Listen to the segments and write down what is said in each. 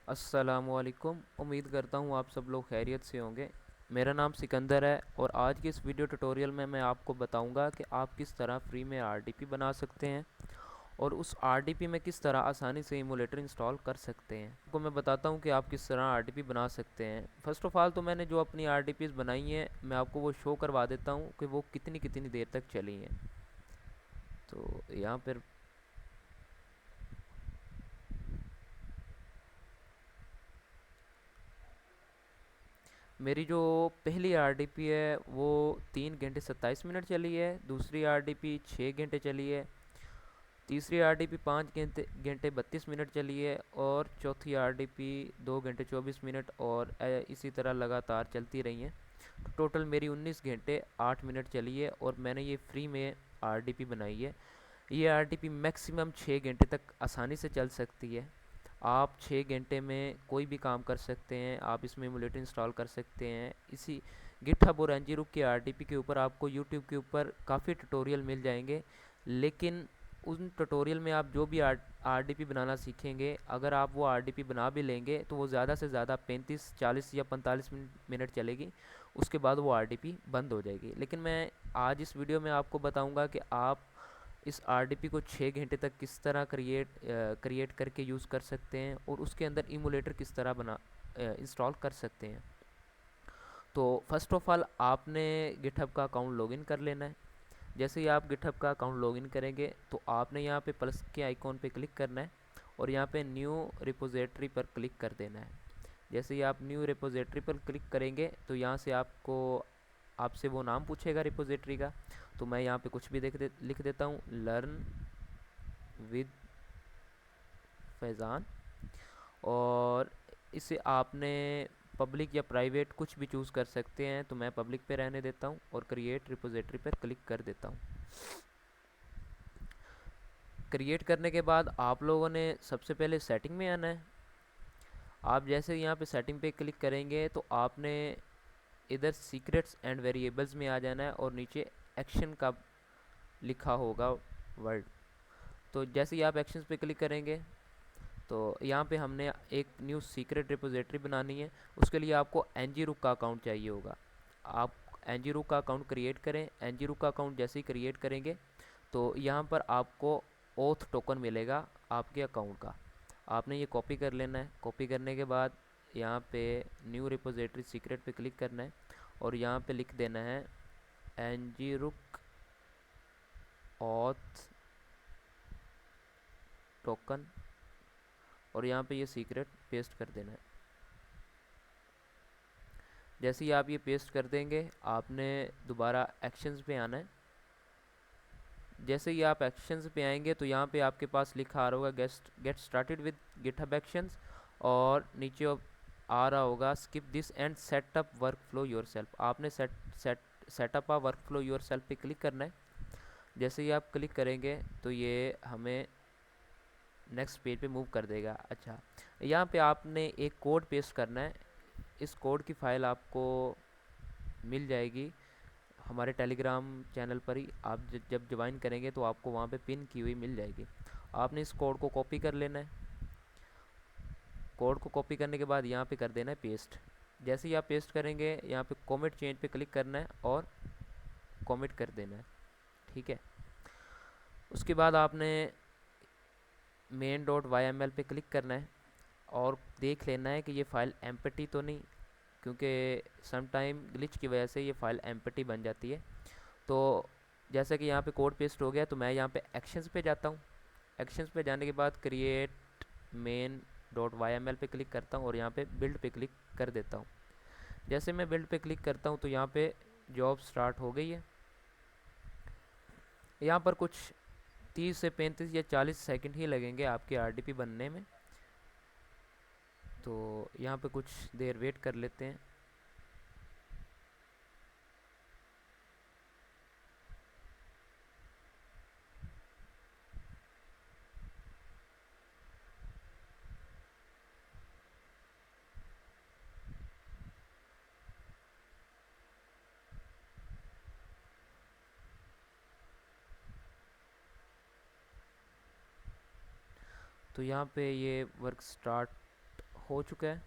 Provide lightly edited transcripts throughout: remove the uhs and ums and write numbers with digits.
अस्सलामुअलैकुम। उम्मीद करता हूँ आप सब लोग खैरियत से होंगे। मेरा नाम सिकंदर है और आज के इस वीडियो ट्यूटोरियल में मैं आपको बताऊंगा कि आप किस तरह फ्री में आरडीपी बना सकते हैं और उस आरडीपी में किस तरह आसानी से इमूलेटर इंस्टॉल कर सकते हैं। आपको मैं बताता हूँ कि आप किस तरह आरडीपी बना सकते हैं। फर्स्ट ऑफ ऑल तो मैंने जो अपनी आरडीपीज़ बनाई हैं मैं आपको वो शो करवा देता हूँ कि वो कितनी कितनी देर तक चली हैं। तो यहाँ पर मेरी जो पहली आरडीपी है वो 3 घंटे 27 मिनट चली है, दूसरी आरडीपी 6 घंटे चली है, तीसरी आरडीपी 5 घंटे 32 मिनट चली है और चौथी आरडीपी 2 घंटे 24 मिनट और इसी तरह लगातार चलती रही हैं। तो टोटल मेरी 19 घंटे 8 मिनट चली है और मैंने ये फ्री में आरडीपी बनाई है। ये आरडीपी मैक्सिमम 6 घंटे तक आसानी से चल सकती है। आप 6 घंटे में कोई भी काम कर सकते हैं। आप इसमें एमुलेटर इंस्टॉल कर सकते हैं। इसी गिटहब और एनजीरूक के आरडीपी के ऊपर आपको यूट्यूब के ऊपर काफ़ी ट्यूटोरियल मिल जाएंगे, लेकिन उन ट्यूटोरियल में आप जो भी आरडीपी बनाना सीखेंगे, अगर आप वो आरडीपी बना भी लेंगे तो वो ज़्यादा से ज़्यादा 35 40 या 45 मिनट चलेगी। उसके बाद वो आरडीपी बंद हो जाएगी। लेकिन मैं आज इस वीडियो में आपको बताऊंगा कि आप इस आरडीपी को 6 घंटे तक किस तरह क्रिएट करके यूज़ कर सकते हैं और उसके अंदर इमूलेटर किस तरह बना इंस्टॉल कर सकते हैं। तो फर्स्ट ऑफ ऑल आपने गिटहब का अकाउंट लॉगिन कर लेना है। जैसे ही आप गिटहब का अकाउंट लॉगिन करेंगे तो आपने यहाँ पे प्लस के आइकॉन पे क्लिक करना है और यहाँ पे न्यू रिपोजिटरी पर क्लिक कर देना है। जैसे ही आप न्यू रिपोजिटरी पर क्लिक करेंगे तो यहाँ से आपसे वो नाम पूछेगा रिपोजिटरी का। तो मैं यहाँ पे कुछ भी लिख देता हूँ, लर्न विद फैज़ान। और इसे आपने पब्लिक या प्राइवेट कुछ भी चूज़ कर सकते हैं, तो मैं पब्लिक पे रहने देता हूँ और क्रिएट रिपोजिटरी पर क्लिक कर देता हूँ। क्रिएट करने के बाद आप लोगों ने सबसे पहले सेटिंग में आना है। आप जैसे यहाँ पे सेटिंग पे क्लिक करेंगे तो आपने इधर सीक्रेट्स एंड वेरिएबल्स में आ जाना है और नीचे एक्शन का लिखा होगा वर्ड। तो जैसे ही आप एक्शंस पे क्लिक करेंगे तो यहाँ पे हमने एक न्यू सीक्रेट रिपोजिटरी बनानी है। उसके लिए आपको एनजीरूक का अकाउंट चाहिए होगा। आप एनजीरूक का अकाउंट क्रिएट करें। एनजीरूक का अकाउंट जैसे ही क्रिएट करेंगे तो यहाँ पर आपको ओथ टोकन मिलेगा आपके अकाउंट का। आपने ये कॉपी कर लेना है। कॉपी करने के बाद यहाँ पे न्यू रिपोजिटरी सीक्रेट पे क्लिक करना है और यहाँ पे लिख देना है एनजीरूक ऑथ टोकन और यहाँ पे ये सीक्रेट पेस्ट कर देना है। जैसे ही आप ये पेस्ट कर देंगे आपने दोबारा एक्शंस पे आना है। जैसे ही आप एक्शंस पे आएंगे तो यहाँ पे आपके पास लिखा आ रहा होगा get started with GitHub actions और नीचे आ रहा होगा skip this and set up workflow yourself. आपने setup a workflow yourself पे क्लिक करना है। जैसे ही आप क्लिक करेंगे तो ये हमें नेक्स्ट पेज पे मूव कर देगा। अच्छा, यहाँ पे आपने एक कोड पेस्ट करना है। इस कोड की फ़ाइल आपको मिल जाएगी हमारे टेलीग्राम चैनल पर ही। आप जब ज्वाइन करेंगे तो आपको वहाँ पे पिन की हुई मिल जाएगी। आपने इस कोड को कॉपी कर लेना है। कोड को कॉपी करने के बाद यहाँ पे कर देना है पेस्ट। जैसे ही आप पेस्ट करेंगे यहाँ पे कॉमेट चेंज पे क्लिक करना है और कॉमेट कर देना है। ठीक है। उसके बाद आपने main.yml पे क्लिक करना है और देख लेना है कि ये फ़ाइल एम्प्टी तो नहीं, क्योंकि सम टाइम ग्लिच की वजह से ये फ़ाइल एम्प्टी बन जाती है। तो जैसा कि यहाँ पे कोड पेस्ट हो गया तो मैं यहाँ पे एक्शंस पे जाता हूँ। एक्शंस पे जाने के बाद create main dot Y M L पे क्लिक करता हूँ और यहाँ पे बिल्ड पे क्लिक कर देता हूँ। जैसे मैं बिल्ड पे क्लिक करता हूँ तो यहाँ पे जॉब स्टार्ट हो गई है। यहाँ पर कुछ 30 से 35 या 40 सेकंड ही लगेंगे आपकी आरडीपी बनने में। तो यहाँ पे कुछ देर वेट कर लेते हैं। तो यहाँ पे ये वर्क स्टार्ट हो चुका है।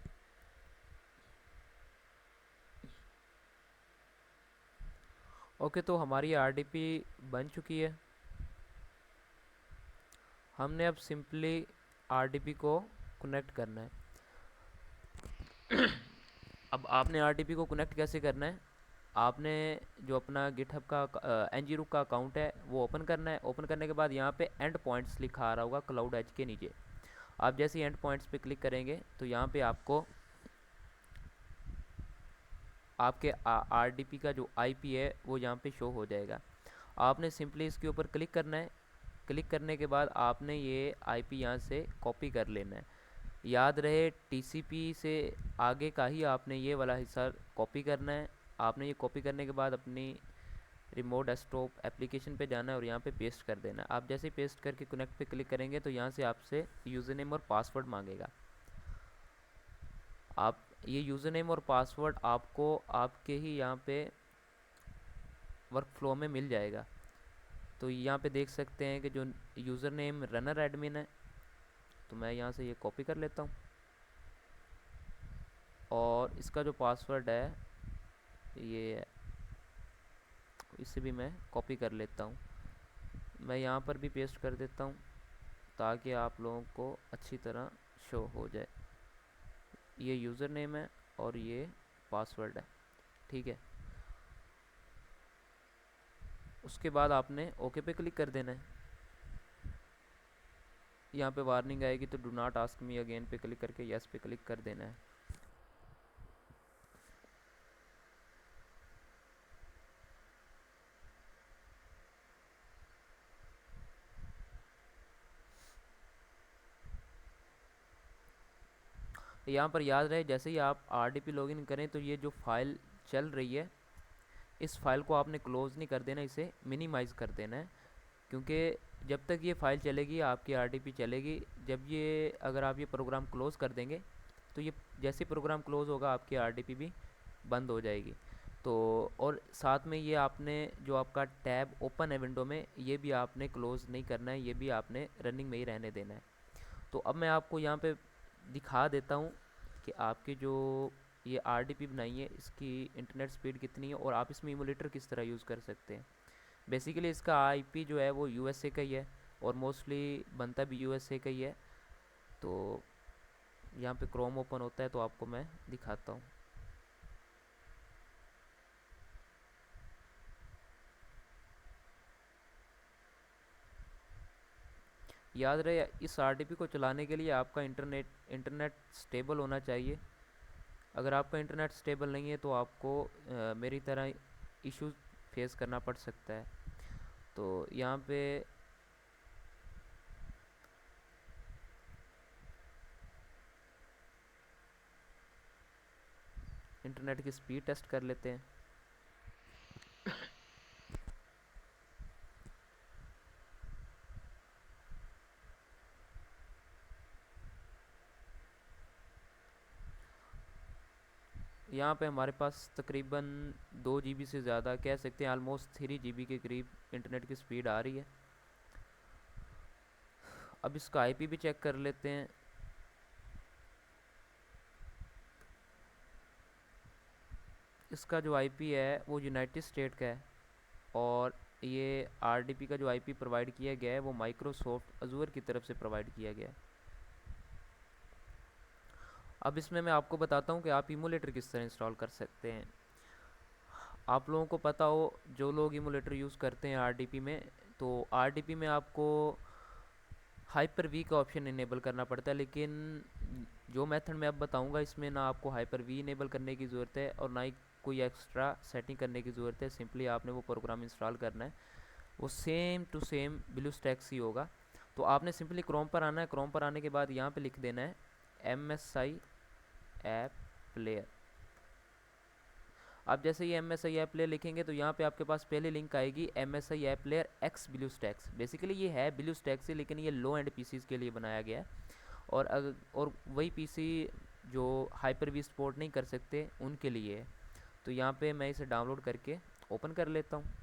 ओके, तो हमारी आरडीपी बन चुकी है। हमने अब सिंपली आरडीपी को कनेक्ट करना है। अब आपने आरडीपी को कनेक्ट कैसे करना है, आपने जो अपना गिटहब का एनजीरूक का अकाउंट है वो ओपन करना है। ओपन करने के बाद यहाँ पे एंड पॉइंट्स लिखा आ रहा होगा क्लाउड एज के नीचे। आप जैसे ही एंड पॉइंट्स पे क्लिक करेंगे तो यहाँ पे आपको आपके आरडीपी का जो आईपी है वो यहाँ पे शो हो जाएगा। आपने सिंपली इसके ऊपर क्लिक करना है। क्लिक करने के बाद आपने ये आईपी यहाँ से कॉपी कर लेना है। याद रहे टीसीपी से आगे का ही आपने ये वाला हिस्सा कॉपी करना है। आपने ये कॉपी करने के बाद अपनी रिमोट डेस्कटॉप एप्लीकेशन पे जाना है और यहाँ पे पेस्ट कर देना है। आप जैसे ही पेस्ट करके कनेक्ट पे क्लिक करेंगे तो यहाँ से आपसे यूज़र नेम और पासवर्ड मांगेगा। आप ये यूज़र नेम और पासवर्ड आपको आपके ही यहाँ पे वर्क फ्लो में मिल जाएगा। तो यहाँ पे देख सकते हैं कि जो यूज़र नेम रनर एडमिन है, तो मैं यहाँ से ये कॉपी कर लेता हूँ और इसका जो पासवर्ड है ये है, इसे भी मैं कॉपी कर लेता हूँ। मैं यहाँ पर भी पेस्ट कर देता हूँ ताकि आप लोगों को अच्छी तरह शो हो जाए। ये यूज़र नेम है और ये पासवर्ड है, ठीक है। उसके बाद आपने ओके पे क्लिक कर देना है। यहाँ पे वार्निंग आएगी तो do not ask me again पे क्लिक करके यस पे क्लिक कर देना है। यहाँ पर याद रहे जैसे ही आप आरडीपी लॉगिन करें तो ये जो फाइल चल रही है इस फाइल को आपने क्लोज़ नहीं कर देना, इसे मिनिमाइज़ कर देना है। क्योंकि जब तक ये फाइल चलेगी आपकी आरडीपी चलेगी। जब ये अगर आप ये प्रोग्राम क्लोज़ कर देंगे तो ये जैसे प्रोग्राम क्लोज़ होगा आपकी आरडीपी भी बंद हो जाएगी। तो और साथ में ये आपने जो आपका टैब ओपन है विंडो में ये भी आपने क्लोज़ नहीं करना है, ये भी आपने रनिंग में ही रहने देना है। तो अब मैं आपको यहाँ पे दिखा देता हूँ कि आपकी जो ये आरडीपी बनाई है इसकी इंटरनेट स्पीड कितनी है और आप इसमें इमोलेटर किस तरह यूज़ कर सकते हैं। बेसिकली इसका आईपी जो है वो यूएसए का ही है और मोस्टली बनता भी यूएसए का ही है। तो यहाँ पे क्रोम ओपन होता है तो आपको मैं दिखाता हूँ। याद रहे इस आरडीपी को चलाने के लिए आपका इंटरनेट स्टेबल होना चाहिए। अगर आपका इंटरनेट स्टेबल नहीं है तो आपको मेरी तरह इश्यूज फेस करना पड़ सकता है। तो यहाँ पे इंटरनेट की स्पीड टेस्ट कर लेते हैं। यहाँ पे हमारे पास तकरीबन 2 GB से ज़्यादा कह सकते हैं आलमोस्ट 3 GB के करीब इंटरनेट की स्पीड आ रही है। अब इसका आईपी भी चेक कर लेते हैं। इसका जो आईपी है वो यूनाइटेड स्टेट का है और ये आरडीपी का जो आईपी प्रोवाइड किया गया है वो माइक्रोसॉफ्ट अजूर की तरफ से प्रोवाइड किया गया है। अब इसमें मैं आपको बताता हूँ कि आप इमोलेटर किस तरह इंस्टॉल कर सकते हैं। आप लोगों को पता हो जो लोग इमोलेटर यूज़ करते हैं आरडीपी में, तो आरडीपी में आपको हाइपर वी का ऑप्शन इनेबल करना पड़ता है। लेकिन जो मेथड मैं अब बताऊंगा इसमें ना आपको हाइपर वी इनेबल करने की ज़रूरत है और ना ही कोई एक्स्ट्रा सेटिंग करने की ज़रूरत है। सिंपली आपने वो प्रोग्राम इंस्टॉल करना है, वो सेम टू सेम ब्लूस्टैक्स ही होगा। तो आपने सिंपली क्रोम पर आना है। क्रोम पर आने के बाद यहाँ पे लिख देना है MSI ऐप प्लेयर। आप जैसे ही MSI ऐप प्लेयर लिखेंगे तो यहाँ पे आपके पास पहले लिंक आएगी MSI app player x BlueStacks. Basically ये है ब्लूस्टैक्स से, लेकिन ये लो एंड पीसीज के लिए बनाया गया है और वही पीसी जो हाइपर वी सपोर्ट नहीं कर सकते उनके लिए है। तो यहाँ पे मैं इसे डाउनलोड करके ओपन कर लेता हूँ।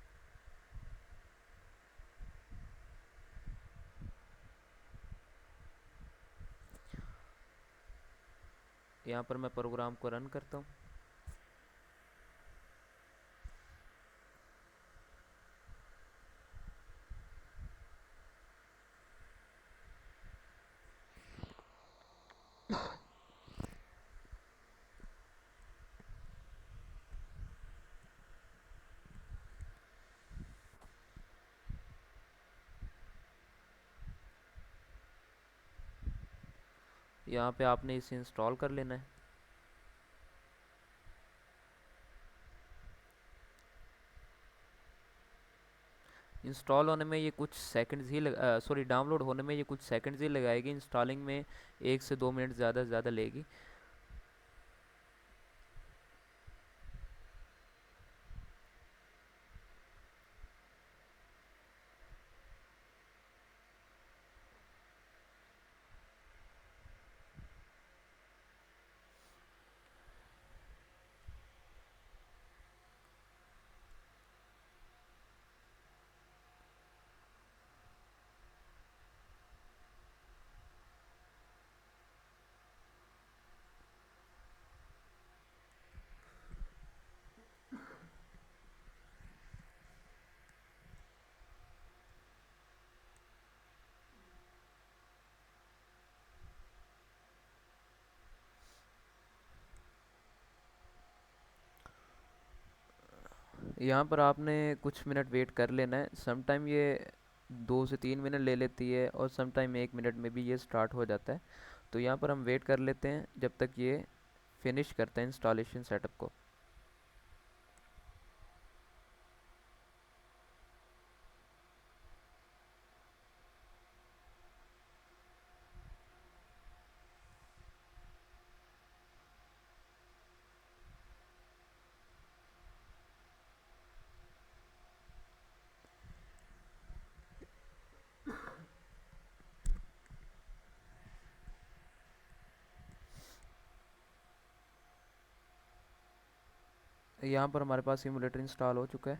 यहाँ पर मैं प्रोग्राम को रन करता हूँ। यहाँ पे आपने इसे इंस्टॉल कर लेना है। इंस्टॉल होने में ये कुछ सेकंड्स ही सॉरी डाउनलोड होने में ये कुछ सेकंड्स ही लगाएगी। इंस्टॉलिंग में 1 से 2 मिनट ज़्यादा से ज़्यादा लेगी। यहाँ पर आपने कुछ मिनट वेट कर लेना है। समटाइम ये 2 से 3 मिनट ले लेती है और समटाइम 1 मिनट में भी ये स्टार्ट हो जाता है। तो यहाँ पर हम वेट कर लेते हैं जब तक ये फिनिश करते हैं इंस्टॉलेशन सेटअप को। यहाँ पर हमारे पास इमुलेटर इंस्टॉल हो चुका है।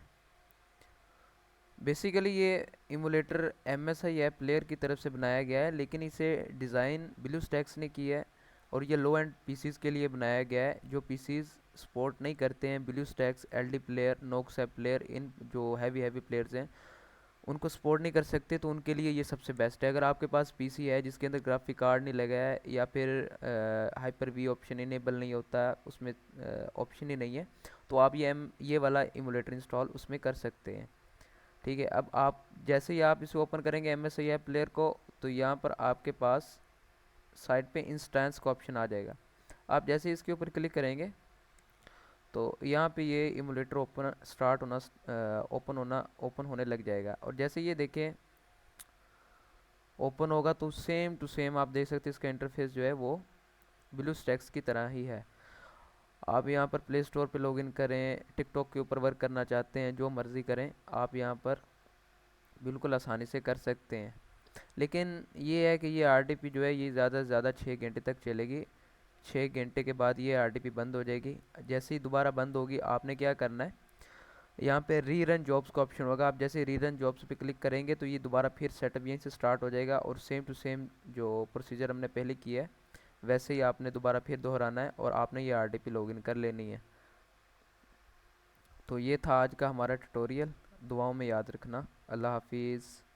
बेसिकली ये इमुलेटर MSI ऐप प्लेयर की तरफ से बनाया गया है, लेकिन इसे डिज़ाइन ब्लूस्टैक्स ने की है और ये लो एंड पीसीज के लिए बनाया गया है। जो पीसीज सपोर्ट नहीं करते हैं BlueStacks, LD player, Nox app player, इन जो हैवी प्लेयर्स हैं उनको सपोर्ट नहीं कर सकते, तो उनके लिए ये सबसे बेस्ट है। अगर आपके पास पीसी है जिसके अंदर ग्राफिक कार्ड नहीं लगा है या फिर हाइपर वी ऑप्शन इनेबल नहीं होता, उसमें ऑप्शन ही नहीं है, तो आप ये वाला इमुलेटर इंस्टॉल उसमें कर सकते हैं। ठीक है, अब आप जैसे ही आप इसे ओपन करेंगे MSI ऐप प्लेयर को, तो यहाँ पर आपके पास साइड पे इंस्टेंस का ऑप्शन आ जाएगा। आप जैसे ही इसके ऊपर क्लिक करेंगे तो यहाँ पे ये इमुलेटर ओपन स्टार्ट होना ओपन होने लग जाएगा। और जैसे ये देखें ओपन होगा तो सेम टू सेम आप देख सकते हैं इसका इंटरफेस जो है वो ब्लूस्टैक्स की तरह ही है। आप यहाँ पर प्ले स्टोर पे लॉगिन करें, टिकटॉक के ऊपर वर्क करना चाहते हैं, जो मर्ज़ी करें, आप यहाँ पर बिल्कुल आसानी से कर सकते हैं। लेकिन ये है कि ये RDP जो है ये ज़्यादा से ज़्यादा 6 घंटे तक चलेगी। 6 घंटे के बाद ये RDP बंद हो जाएगी। जैसे ही दोबारा बंद होगी आपने क्या करना है, यहाँ पे रीरन जॉब्स का ऑप्शन होगा। आप जैसे रीरन जॉब्स पे क्लिक करेंगे तो ये दोबारा फिर सेटअप यहीं से स्टार्ट हो जाएगा और सेम टू सेम जो प्रोसीजर हमने पहले किया है वैसे ही आपने दोबारा फिर दोहराना है और आपने ये RDP लॉगिन कर लेनी है। तो ये था आज का हमारा ट्यूटोरियल। दुआओं में याद रखना। अल्लाह हाफिज़।